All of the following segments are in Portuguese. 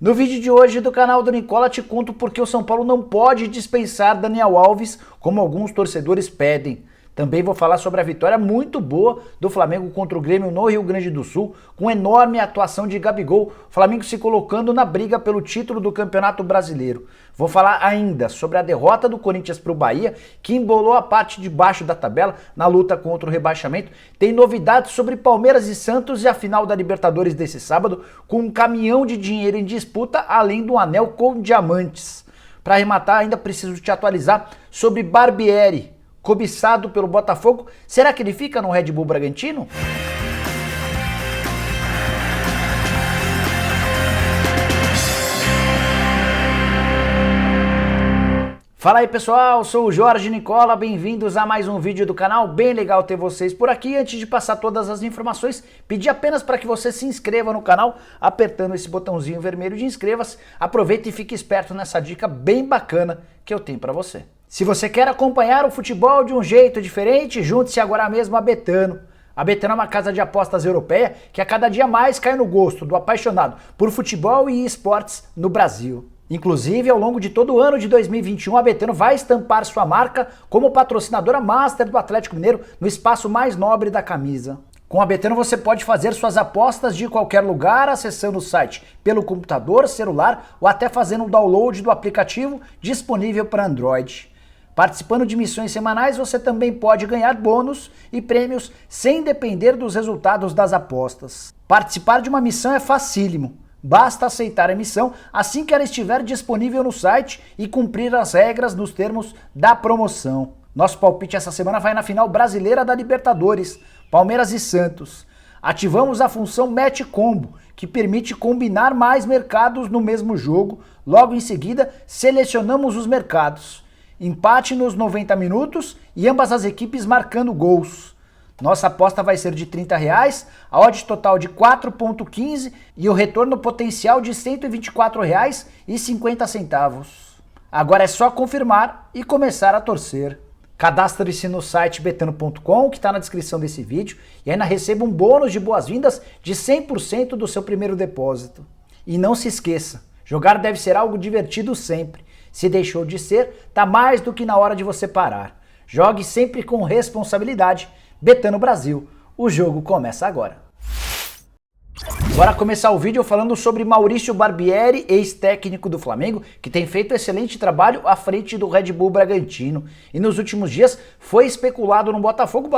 No vídeo de hoje do canal do Nicola te conto porque o São Paulo não pode dispensar Daniel Alves como alguns torcedores pedem. Também vou falar sobre a vitória muito boa do Flamengo contra o Grêmio no Rio Grande do Sul, com enorme atuação de Gabigol, o Flamengo se colocando na briga pelo título do Campeonato Brasileiro. Vou falar ainda sobre a derrota do Corinthians para o Bahia, que embolou a parte de baixo da tabela na luta contra o rebaixamento. Tem novidades sobre Palmeiras e Santos e a final da Libertadores desse sábado, com um caminhão de dinheiro em disputa, além do anel com diamantes. Para arrematar, ainda preciso te atualizar sobre Barbieri, cobiçado pelo Botafogo. Será que ele fica no Red Bull Bragantino? Fala aí pessoal, sou o Jorge Nicola, bem-vindos a mais um vídeo do canal, bem legal ter vocês por aqui. Antes de passar todas as informações, pedi apenas para que você se inscreva no canal, apertando esse botãozinho vermelho de inscreva-se. Aproveita e fique esperto nessa dica bem bacana que eu tenho para você. Se você quer acompanhar o futebol de um jeito diferente, junte-se agora mesmo a Betano. A Betano é uma casa de apostas europeia que a cada dia mais cai no gosto do apaixonado por futebol e esportes no Brasil. Inclusive, ao longo de todo o ano de 2021, a Betano vai estampar sua marca como patrocinadora master do Atlético Mineiro no espaço mais nobre da camisa. Com a Betano você pode fazer suas apostas de qualquer lugar, acessando o site pelo computador, celular ou até fazendo um download do aplicativo disponível para Android. Participando de missões semanais, você também pode ganhar bônus e prêmios sem depender dos resultados das apostas. Participar de uma missão é facílimo. Basta aceitar a missão assim que ela estiver disponível no site e cumprir as regras nos termos da promoção. Nosso palpite essa semana vai na final brasileira da Libertadores, Palmeiras e Santos. Ativamos a função Match Combo, que permite combinar mais mercados no mesmo jogo. Logo em seguida, selecionamos os mercados. Empate nos 90 minutos e ambas as equipes marcando gols. Nossa aposta vai ser de R$30, a odd total de 4,15 e o retorno potencial de R$ 124,50. Agora é só confirmar e começar a torcer. Cadastre-se no site betano.com, que está na descrição desse vídeo, e ainda receba um bônus de boas-vindas de 100% do seu primeiro depósito. E não se esqueça, jogar deve ser algo divertido sempre. Se deixou de ser, tá mais do que na hora de você parar. Jogue sempre com responsabilidade. Betano Brasil, o jogo começa agora. Bora começar o vídeo falando sobre Maurício Barbieri, ex-técnico do Flamengo, que tem feito excelente trabalho à frente do Red Bull Bragantino. E nos últimos dias foi especulado no Botafogo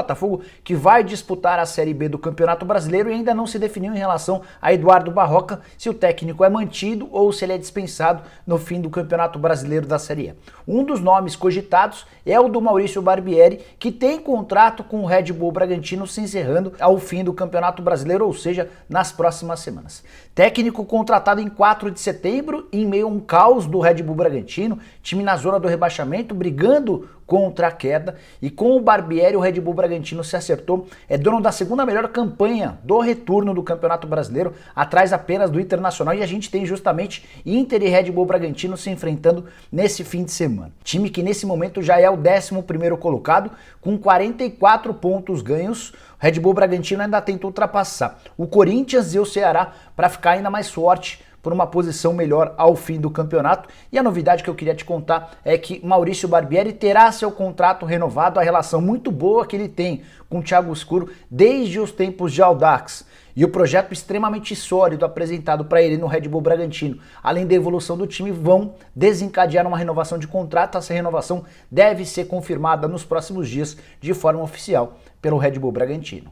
que vai disputar a Série B do Campeonato Brasileiro e ainda não se definiu em relação a Eduardo Barroca, se o técnico é mantido ou se ele é dispensado no fim do Campeonato Brasileiro da Série E. Um dos nomes cogitados é o do Maurício Barbieri, que tem contrato com o Red Bull Bragantino se encerrando ao fim do Campeonato Brasileiro, ou seja, nas próximas semanas. Técnico contratado em 4 de setembro, em meio a um caos do Red Bull Bragantino, time na zona do rebaixamento, brigando contra a queda, e com o Barbieri o Red Bull Bragantino se acertou, é dono da segunda melhor campanha do retorno do Campeonato Brasileiro, atrás apenas do Internacional, e a gente tem justamente Inter e Red Bull Bragantino se enfrentando nesse fim de semana. Time que nesse momento já é o 11º colocado, com 44 pontos ganhos. O Red Bull Bragantino ainda tenta ultrapassar o Corinthians e o Ceará para ficar ainda mais forte por uma posição melhor ao fim do campeonato. E a novidade que eu queria te contar é que Maurício Barbieri terá seu contrato renovado, a relação muito boa que ele tem com o Thiago Escuro desde os tempos de Audax. E o projeto extremamente sólido apresentado para ele no Red Bull Bragantino, além da evolução do time, vão desencadear uma renovação de contrato. Essa renovação deve ser confirmada nos próximos dias de forma oficial pelo Red Bull Bragantino.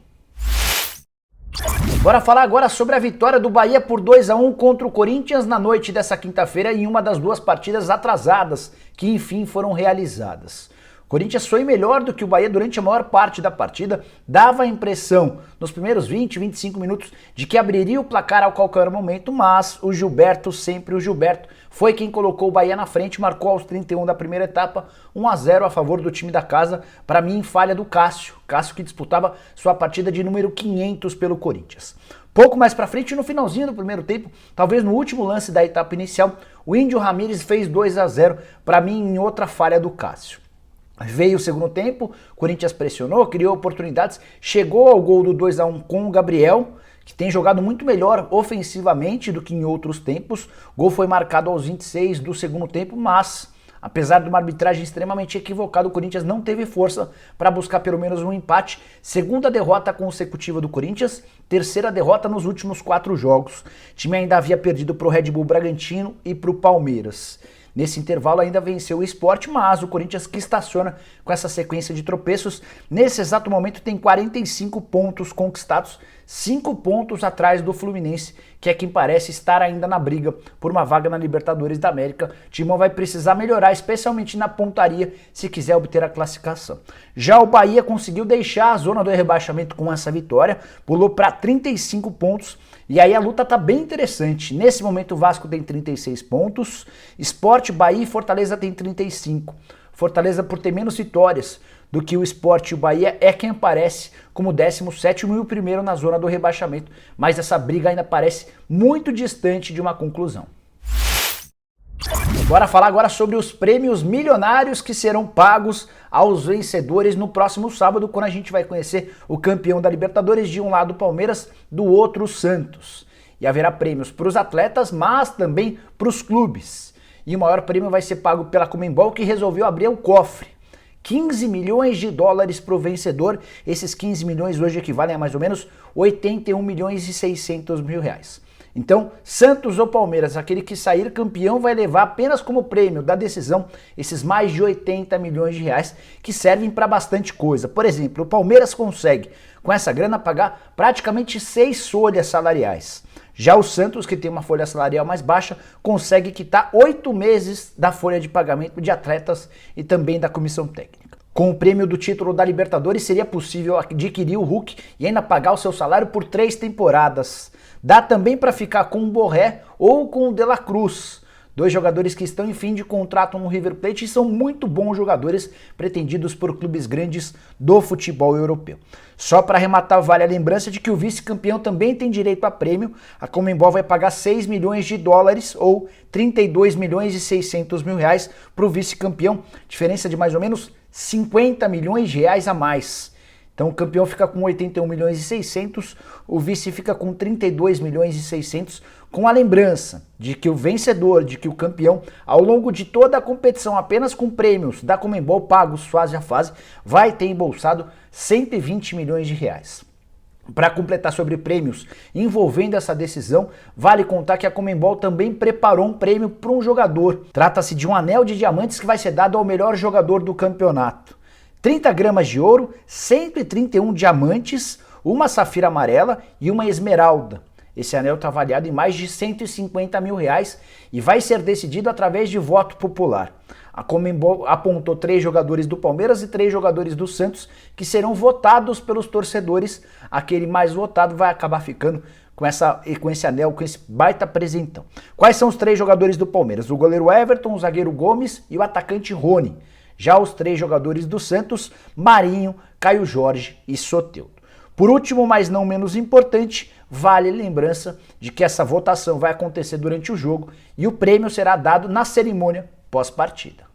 Bora falar agora sobre a vitória do Bahia por 2-1 contra o Corinthians na noite dessa quinta-feira em uma das duas partidas atrasadas que enfim foram realizadas. O Corinthians foi melhor do que o Bahia durante a maior parte da partida, dava a impressão nos primeiros 20, 25 minutos de que abriria o placar a qualquer momento, mas o Gilberto, sempre o Gilberto, foi quem colocou o Bahia na frente, marcou aos 31 da primeira etapa, 1-0 a favor do time da casa, para mim falha do Cássio que disputava sua partida de número 500 pelo Corinthians. Pouco mais pra frente, no finalzinho do primeiro tempo, talvez no último lance da etapa inicial, o Índio Ramírez fez 2-0, para mim em outra falha do Cássio. Veio o segundo tempo, o Corinthians pressionou, criou oportunidades, chegou ao gol do 2-1 com o Gabriel, que tem jogado muito melhor ofensivamente do que em outros tempos. O gol foi marcado aos 26 do segundo tempo, mas apesar de uma arbitragem extremamente equivocada, o Corinthians não teve força para buscar pelo menos um empate. Segunda derrota consecutiva do Corinthians, terceira derrota nos últimos 4 jogos. O time ainda havia perdido para o Red Bull Bragantino e para o Palmeiras. Nesse intervalo ainda venceu o Sport, mas o Corinthians, que estaciona com essa sequência de tropeços, nesse exato momento tem 45 pontos conquistados, 5 pontos atrás do Fluminense, que é quem parece estar ainda na briga por uma vaga na Libertadores da América. O Timão vai precisar melhorar, especialmente na pontaria, se quiser obter a classificação. Já o Bahia conseguiu deixar a zona do rebaixamento com essa vitória, pulou para 35 pontos, e aí a luta tá bem interessante. Nesse momento o Vasco tem 36 pontos, Sport, Bahia e Fortaleza tem 35. Fortaleza, por ter menos vitórias do que o Sport e o Bahia, é quem aparece como 17º e o primeiro na zona do rebaixamento, mas essa briga ainda parece muito distante de uma conclusão. Bora falar agora sobre os prêmios milionários que serão pagos aos vencedores no próximo sábado, quando a gente vai conhecer o campeão da Libertadores, de um lado o Palmeiras, do outro o Santos. E haverá prêmios para os atletas, mas também para os clubes. E o maior prêmio vai ser pago pela Conmebol, que resolveu abrir o cofre. 15 milhões de dólares para o vencedor. Esses 15 milhões hoje equivalem a mais ou menos 81 milhões e 600 mil reais. Então, Santos ou Palmeiras, aquele que sair campeão vai levar apenas como prêmio da decisão esses mais de 80 milhões de reais, que servem para bastante coisa. Por exemplo, o Palmeiras consegue, com essa grana, pagar praticamente 6 folhas salariais. Já o Santos, que tem uma folha salarial mais baixa, consegue quitar 8 meses da folha de pagamento de atletas e também da comissão técnica. Com o prêmio do título da Libertadores, seria possível adquirir o Hulk e ainda pagar o seu salário por 3 temporadas. Dá também para ficar com o Borré ou com o De La Cruz, 2 jogadores que estão em fim de contrato no River Plate e são muito bons jogadores pretendidos por clubes grandes do futebol europeu. Só para arrematar, vale a lembrança de que o vice-campeão também tem direito a prêmio. A Conmebol vai pagar 6 milhões de dólares ou 32 milhões e 600 mil reais para o vice-campeão, diferença de mais ou menos 50 milhões de reais a mais. Então o campeão fica com 81 milhões e 600, o vice fica com 32 milhões e 600, com a lembrança de que o vencedor, de que o campeão, ao longo de toda a competição, apenas com prêmios da Conmebol pagos fase a fase, vai ter embolsado 120 milhões de reais. Para completar sobre prêmios envolvendo essa decisão, vale contar que a Conmebol também preparou um prêmio para um jogador. Trata-se de um anel de diamantes que vai ser dado ao melhor jogador do campeonato. 30 gramas de ouro, 131 diamantes, uma safira amarela e uma esmeralda. Esse anel está avaliado em mais de 150 mil reais e vai ser decidido através de voto popular. A Conmebol apontou 3 jogadores do Palmeiras e 3 jogadores do Santos que serão votados pelos torcedores. Aquele mais votado vai acabar ficando com esse anel, com esse baita presentão. Quais são os 3 jogadores do Palmeiras? O goleiro Everton, o zagueiro Gomes e o atacante Rony. Já os 3 jogadores do Santos, Marinho, Caio Jorge e Soteldo. Por último, mas não menos importante, vale a lembrança de que essa votação vai acontecer durante o jogo e o prêmio será dado na cerimônia pós-partida.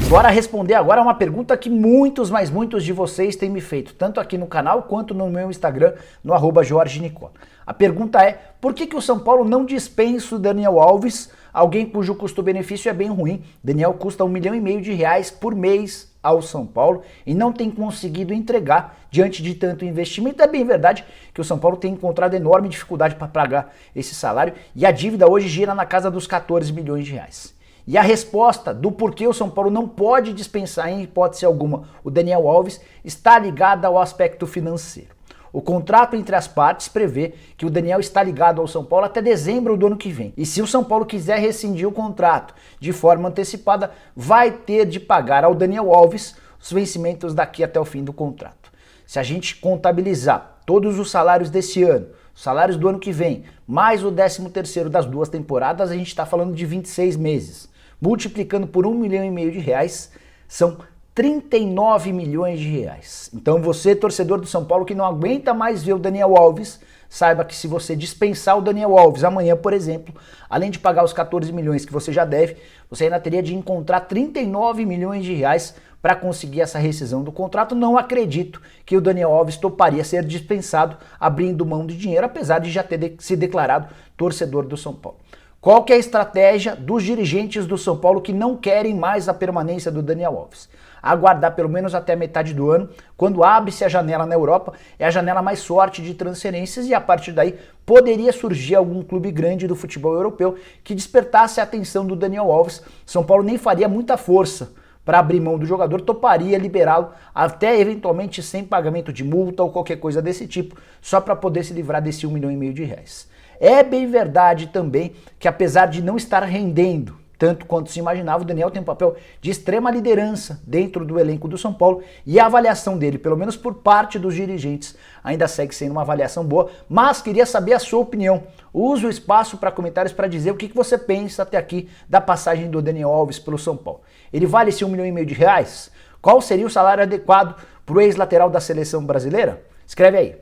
Bora responder agora uma pergunta que muitos, mas muitos de vocês têm me feito, tanto aqui no canal quanto no meu Instagram, no @JorgeNicola. A pergunta é, por que o São Paulo não dispensa o Daniel Alves, alguém cujo custo-benefício é bem ruim? Daniel custa R$1,5 milhão de reais por mês ao São Paulo e não tem conseguido entregar diante de tanto investimento. É bem verdade que o São Paulo tem encontrado enorme dificuldade para pagar esse salário e a dívida hoje gira na casa dos 14 milhões de reais. E a resposta do porquê o São Paulo não pode dispensar em hipótese alguma o Daniel Alves está ligada ao aspecto financeiro. O contrato entre as partes prevê que o Daniel está ligado ao São Paulo até dezembro do ano que vem. E se o São Paulo quiser rescindir o contrato de forma antecipada, vai ter de pagar ao Daniel Alves os vencimentos daqui até o fim do contrato. Se a gente contabilizar todos os salários desse ano, os salários do ano que vem, mais o 13º das 2 temporadas, a gente está falando de 26 meses. Multiplicando por R$1,5 milhão de reais, são 39 milhões de reais. Então você, torcedor do São Paulo, que não aguenta mais ver o Daniel Alves, saiba que se você dispensar o Daniel Alves amanhã, por exemplo, além de pagar os 14 milhões que você já deve, você ainda teria de encontrar 39 milhões de reais para conseguir essa rescisão do contrato, não acredito que o Daniel Alves toparia ser dispensado abrindo mão de dinheiro, apesar de já ter se declarado torcedor do São Paulo. Qual que é a estratégia dos dirigentes do São Paulo que não querem mais a permanência do Daniel Alves? Aguardar pelo menos até a metade do ano, quando abre-se a janela na Europa, é a janela mais forte de transferências e a partir daí poderia surgir algum clube grande do futebol europeu que despertasse a atenção do Daniel Alves. São Paulo nem faria muita força para abrir mão do jogador, toparia liberá-lo até eventualmente sem pagamento de multa ou qualquer coisa desse tipo, só para poder se livrar desse 1,5 milhão de reais. É bem verdade também que apesar de não estar rendendo tanto quanto se imaginava, o Daniel tem um papel de extrema liderança dentro do elenco do São Paulo e a avaliação dele, pelo menos por parte dos dirigentes, ainda segue sendo uma avaliação boa, mas queria saber a sua opinião. Use o espaço para comentários para dizer o que você pensa até aqui da passagem do Daniel Alves pelo São Paulo. Ele vale esse 1,5 milhão de reais? Qual seria o salário adequado para o ex-lateral da seleção brasileira? Escreve aí.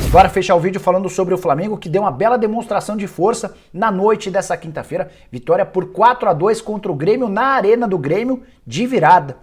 Agora fechar o vídeo falando sobre o Flamengo, que deu uma bela demonstração de força na noite dessa quinta-feira. Vitória por 4-2 contra o Grêmio na Arena do Grêmio, de virada.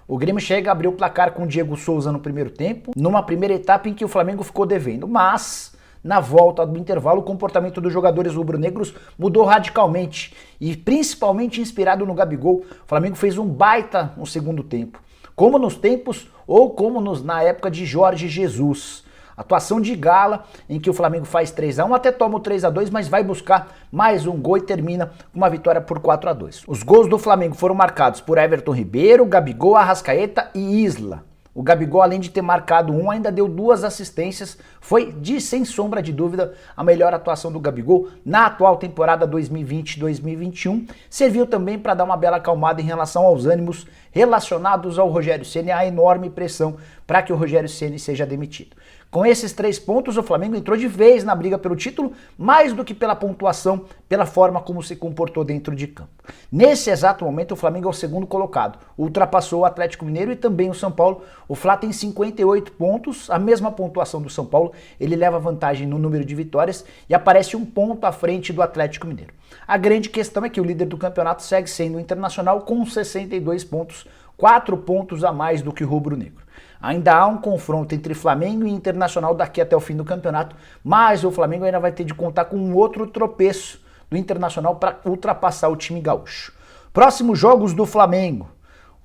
O Grêmio chega a abrir o placar com o Diego Souza no primeiro tempo, numa primeira etapa em que o Flamengo ficou devendo. Mas, na volta do intervalo, o comportamento dos jogadores rubro-negros mudou radicalmente. E principalmente inspirado no Gabigol, o Flamengo fez um baita no segundo tempo. Como nos tempos ou como na época de Jorge Jesus. Atuação de gala, em que o Flamengo faz 3-1, até toma o 3-2, mas vai buscar mais um gol e termina com uma vitória por 4-2. Os gols do Flamengo foram marcados por Everton Ribeiro, Gabigol, Arrascaeta e Isla. O Gabigol, além de ter marcado um, ainda deu 2 assistências. Foi, sem sombra de dúvida, a melhor atuação do Gabigol na atual temporada 2020-2021. Serviu também para dar uma bela acalmada em relação aos ânimos relacionados ao Rogério Ceni, a enorme pressão para que o Rogério Ceni seja demitido. Com esses 3 pontos, o Flamengo entrou de vez na briga pelo título, mais do que pela pontuação, pela forma como se comportou dentro de campo. Nesse exato momento, o Flamengo é o segundo colocado, ultrapassou o Atlético Mineiro e também o São Paulo. O Flá tem 58 pontos, a mesma pontuação do São Paulo, ele leva vantagem no número de vitórias e aparece 1 ponto à frente do Atlético Mineiro. A grande questão é que o líder do campeonato segue sendo o Internacional com 62 pontos, 4 pontos a mais do que o rubro-negro. Ainda há um confronto entre Flamengo e Internacional daqui até o fim do campeonato, mas o Flamengo ainda vai ter de contar com um outro tropeço do Internacional para ultrapassar o time gaúcho. Próximos jogos do Flamengo.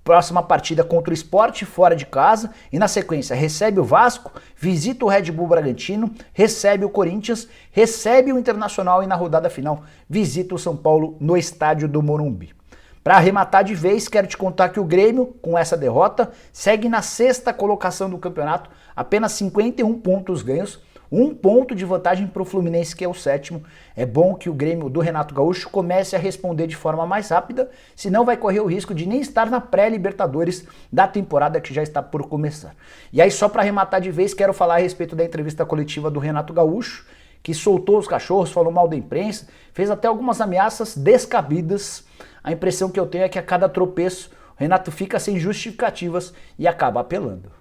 Próxima partida contra o Sport fora de casa e na sequência recebe o Vasco, visita o Red Bull Bragantino, recebe o Corinthians, recebe o Internacional e na rodada final visita o São Paulo no estádio do Morumbi. Para arrematar de vez, quero te contar que o Grêmio, com essa derrota, segue na 6ª colocação do campeonato, apenas 51 pontos ganhos, 1 ponto de vantagem para o Fluminense, que é o 7º. É bom que o Grêmio do Renato Gaúcho comece a responder de forma mais rápida, senão vai correr o risco de nem estar na pré-Libertadores da temporada que já está por começar. E aí, só para arrematar de vez, quero falar a respeito da entrevista coletiva do Renato Gaúcho, que soltou os cachorros, falou mal da imprensa, fez até algumas ameaças descabidas. A impressão que eu tenho é que a cada tropeço, o Renato fica sem justificativas e acaba apelando.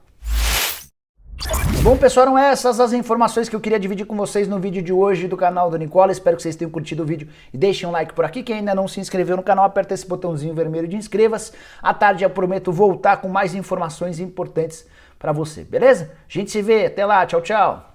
Bom, pessoal, eram essas as informações que eu queria dividir com vocês no vídeo de hoje do canal do Nicola. Espero que vocês tenham curtido o vídeo e deixem um like por aqui. Quem ainda não se inscreveu no canal, aperta esse botãozinho vermelho de inscreva-se. À tarde eu prometo voltar com mais informações importantes para você, beleza? A gente se vê, até lá, tchau, tchau!